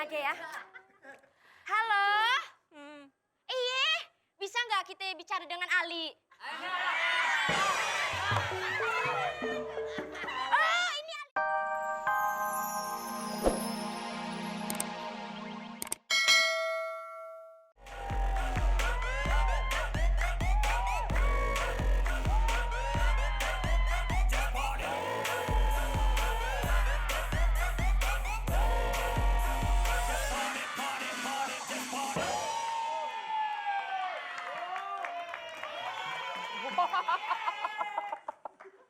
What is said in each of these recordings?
aja ya. Halo? Iya, bisa nggak kita bicara dengan Ali? Oh, ini Ali.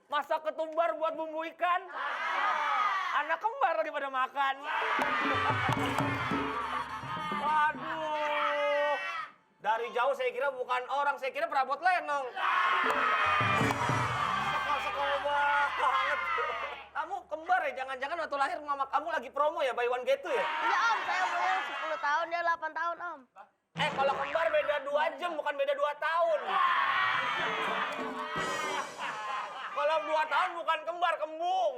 Masak ketumbar buat bumbu ikan. Anak kembar lagi pada makan. Waduh. Dari jauh saya kira bukan orang, saya kira perabot lenong. Sekol-sekol banget. Kamu kembar ya? Jangan-jangan waktu lahir mama kamu lagi promo ya, buy one get two ya? Iya om, saya umur 10 tahun, dia 8 tahun om. Kalau kembar beda 2 jam, bukan beda 2 tahun. Kalau 2 tahun bukan kembar, kembung.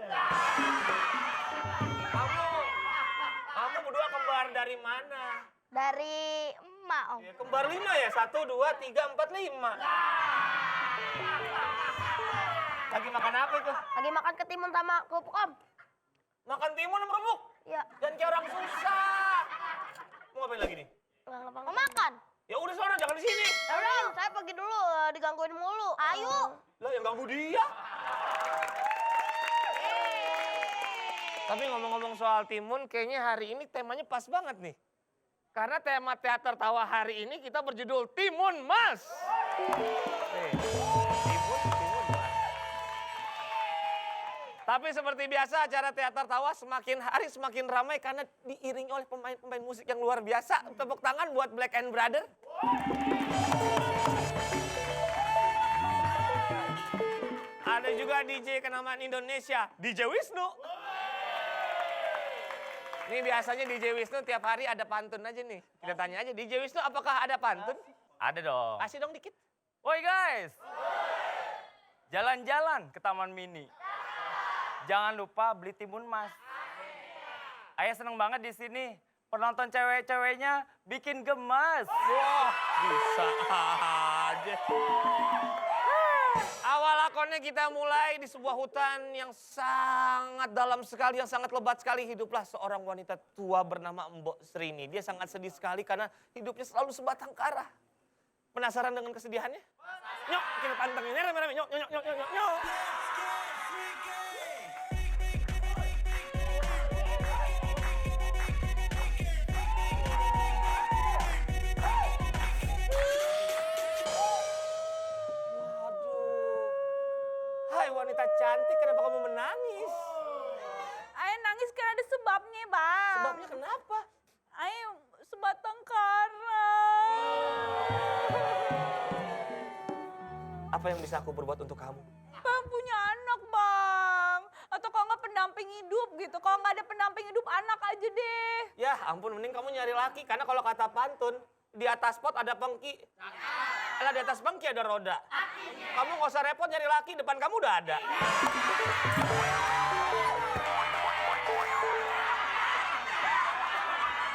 Kamu berdua kembar dari mana? Dari emak om. Ya, kembar 5 ya? 1, 2, 3, 4, 5. Lagi makan apa itu? Lagi makan ketimun sama kerupuk om. Makan timun sama kerupuk? Iya. Dan kayak orang susah. Mau ngapain lagi nih? Mau makan? Ya udah sono, jangan di sini. Ya udah om, saya pergi dulu, digangguin mulu. Ayo. Lah yang ganggu dia. Tapi ngomong-ngomong soal timun, kayaknya hari ini temanya pas banget nih. Karena tema teater tawa hari ini kita berjudul Timun Mas. Nih, timun Mas. Tapi seperti biasa acara teater tawa semakin hari semakin ramai karena diiringi oleh pemain-pemain musik yang luar biasa. Tepuk tangan buat Black and Brother. Ada juga DJ kenamaan Indonesia, DJ Wisnu. Nih biasanya DJ Wisnu tiap hari ada pantun aja nih. Kita tanya aja, DJ Wisnu apakah ada pantun? Ada dong. Kasih dong dikit. Woi guys, jalan-jalan ke Taman Mini. Jangan lupa beli timun mas. Ayah seneng banget di sini. Penonton cewek-ceweknya bikin gemas. Wah, bisa aja. Awal lakonnya kita mulai di sebuah hutan yang sangat dalam sekali, yang sangat lebat sekali. Hiduplah seorang wanita tua bernama Mbok Srini. Dia sangat sedih sekali karena hidupnya selalu sebatang kara. Penasaran dengan kesedihannya? Nyok, kita pantengin rame-rame. Nyok, nyok, nyok, nyok, nyok, nyok. Hai wanita cantik, kenapa kamu menangis? Ayah nangis karena ada sebabnya, Bang. Sebabnya kenapa? Ayah sebatang kara. Apa yang bisa aku berbuat untuk kamu? Bang punya anak, Bang. Atau kalau nggak pendamping hidup gitu. Kalau nggak ada pendamping hidup, anak aja deh. Ya ampun, mending kamu nyari laki. Karena kalau kata pantun, di atas pot ada pengki. Alah, di atas pengki ada roda. Kamu nggak usah repot nyari laki, depan kamu udah ada.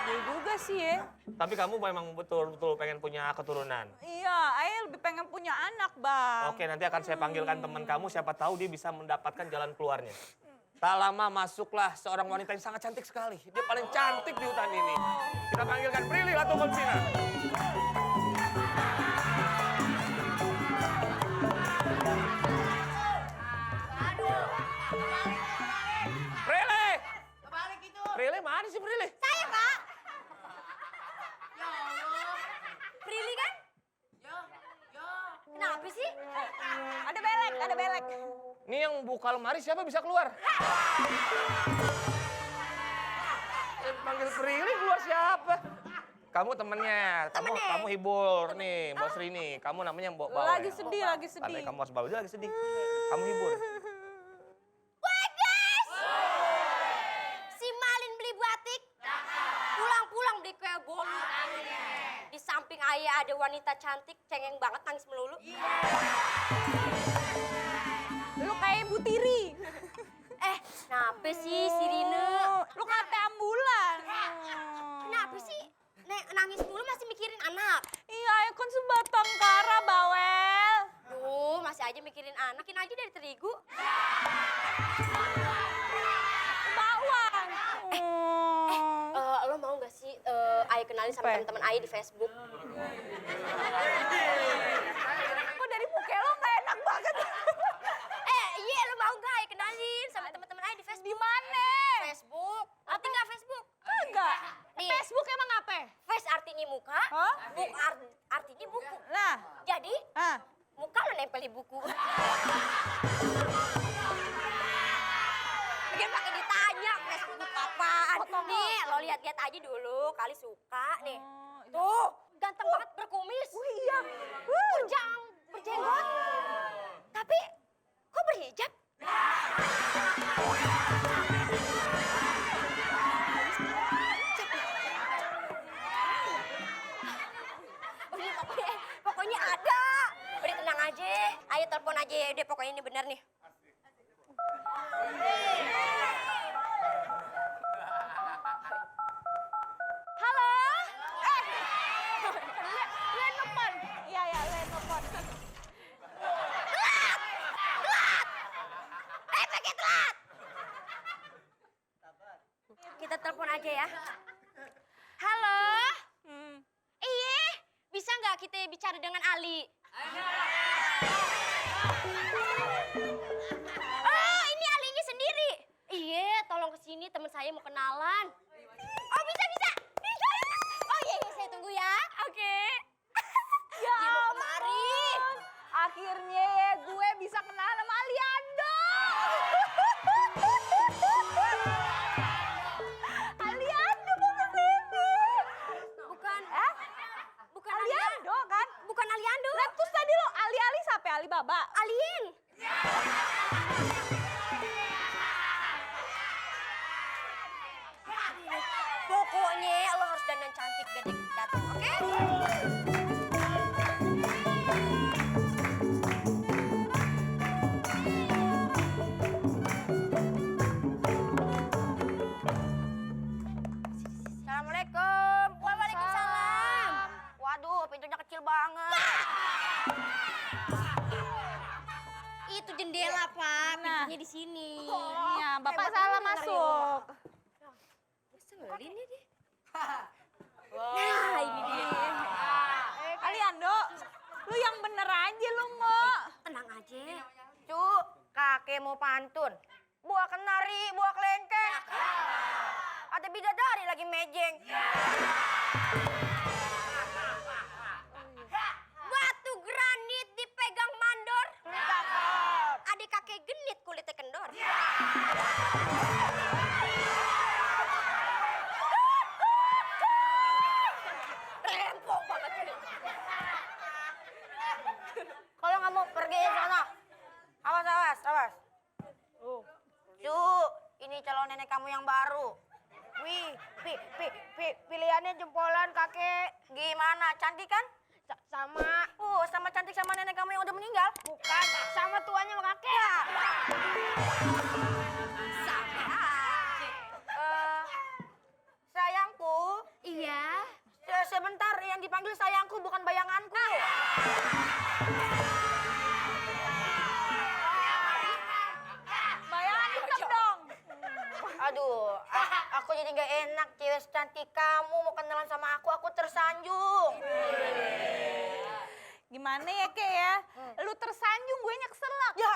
Iya juga sih ya. Tapi kamu memang betul-betul pengen punya keturunan. Iya, Ayah lebih pengen punya anak, Bang. Oke, nanti akan saya panggilkan teman kamu, siapa tahu dia bisa mendapatkan jalan keluarnya. Tak lama masuklah seorang wanita yang sangat cantik sekali. Dia paling cantik di hutan ini. Kita panggilkan Prilly Latukonsina. Prilly! Kebalik itu. Prilly mana sih Prilly? Saya, Pak. Prilly kan? Kenapa sih? Ada belek, ada belek. Ini yang buka lemari siapa bisa keluar? Panggil Prilly keluar siapa? Kamu temennya, kamu hibur nih, Mbak Sri nih. Kamu namanya Mbak Bawel. Lagi sedih, lagi sedih. Tandanya kamu harus bawa, dia lagi sedih. Kamu hibur. Wagas! Si Malin beli batik. Pulang-pulang beli kue bolu. Di samping ayah ada wanita cantik, cengeng banget nangis melulu. Lu kayak Bu Tiri. Kenapa sih si Rina? Lu kata ambulan. nangis mulu masih mikirin anak. Iya, ayah kan sebatang kara, bawel. Duh, masih aja mikirin anak. Ini aja dari terigu. Bawang. Lo mau gak sih Ayah kenalin sama teman-teman Ayah di Facebook? Kok dari muka lo gak enak banget? Iya, lo mau gak Ayah kenalin sama teman-teman Ayah di Facebook? Di mana? Facebook. Ngerti nggak Facebook? Kagak. Nih. Facebook emang apa? Face artinya muka, Hah? book artinya buku. Nah, Jadi, muka lo nempel di buku. Bikin pakai ditanya, Facebook apaan? Nih, lo lihat-lihat aja dulu, kali suka nih. Tuh, ganteng banget berkumis. iya. Berjenggot. Tapi, kok berhijab? Pokoknya ada. Udah tenang aja. Ayo telepon aja deh, pokoknya ini benar nih. Halo? Lihat telepon. Iya, lihat telepon. Pakai telat. Kita telepon aja ya. Halo? Iya, bisa nggak kita bicara dengan Ali? Oh, ini Alinya sendiri. Iya, tolong kesini, teman saya mau kenalan. Oh, bisa. Oh iya, saya tunggu ya. Oke. Ya Dia mau kemari. Akhirnya ya gue bisa kenal sama Aliando. Aliando mau kesini. Bukan. Bukan Aliando kan? Bukan Aliando. Lah terus tadi lo Ali-Ali siapa? Alibaba? Alien. Pokoknya lo harus dandan cantik biar dia datang, oke? Assalamualaikum. Waalaikumsalam. Waduh, pintunya kecil banget. Itu jendela, Pak. Pintunya di sini. Iya, Bapak Hebat salah bener masuk. Ngeselin ya dia. Nah, ini dia. Aliando, lu yang bener aja lu, Mbak. Tenang aja. Cu, kakek mau pantun. Buah kenari, buah kelengkeng. Ada bidadari lagi mejeng. Batu granit dipegang mandor. Adik kakek genit kulitnya kendor. Rempong banget. Kalau nggak mau pergi ke sana. Awas. Cu, ini calon nenek kamu yang baru. Wih, pilihannya jempolan kakek. Gimana, cantik kan? Sama. Sama cantik sama nenek kamu yang udah meninggal? Bukan, sama tuanya sama kakek. Sama aja. Sayangku, Iya. sebentar yang dipanggil sayangku bukan bayanganku. Bayangan hitam dong. Aduh, aku jadi nggak enak. Cewek secantik kamu mau kenalan sama aku tersanjung. Gimana ya, Kek ya? Lu tersanjung, gue nyekselak. Ya.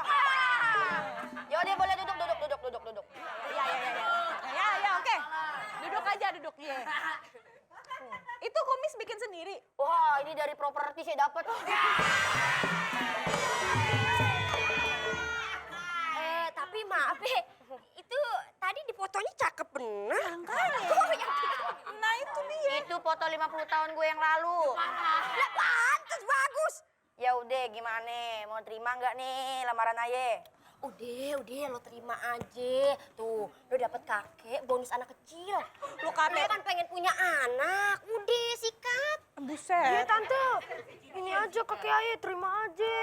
Yaudah boleh duduk. Ya, oke. Duduk aja, duduk. Iya. Itu kumis bikin sendiri. Wah, ini dari properti saya dapat. Tapi maaf ya, itu tadi di fotonya cakep bener. Nah, itu dia. Itu foto 50 tahun gue yang lalu. Lah pantes bagus. Ya udah, gimana? Mau terima nggak nih lamaran Aye? Udah, lo terima aja. Tuh, lo dapet kakek bonus anak kecil. Lu Lo kakek. kan pengen punya anak. Udah, sikat. Buset. Tante, ini aja kakek Aye, terima aja.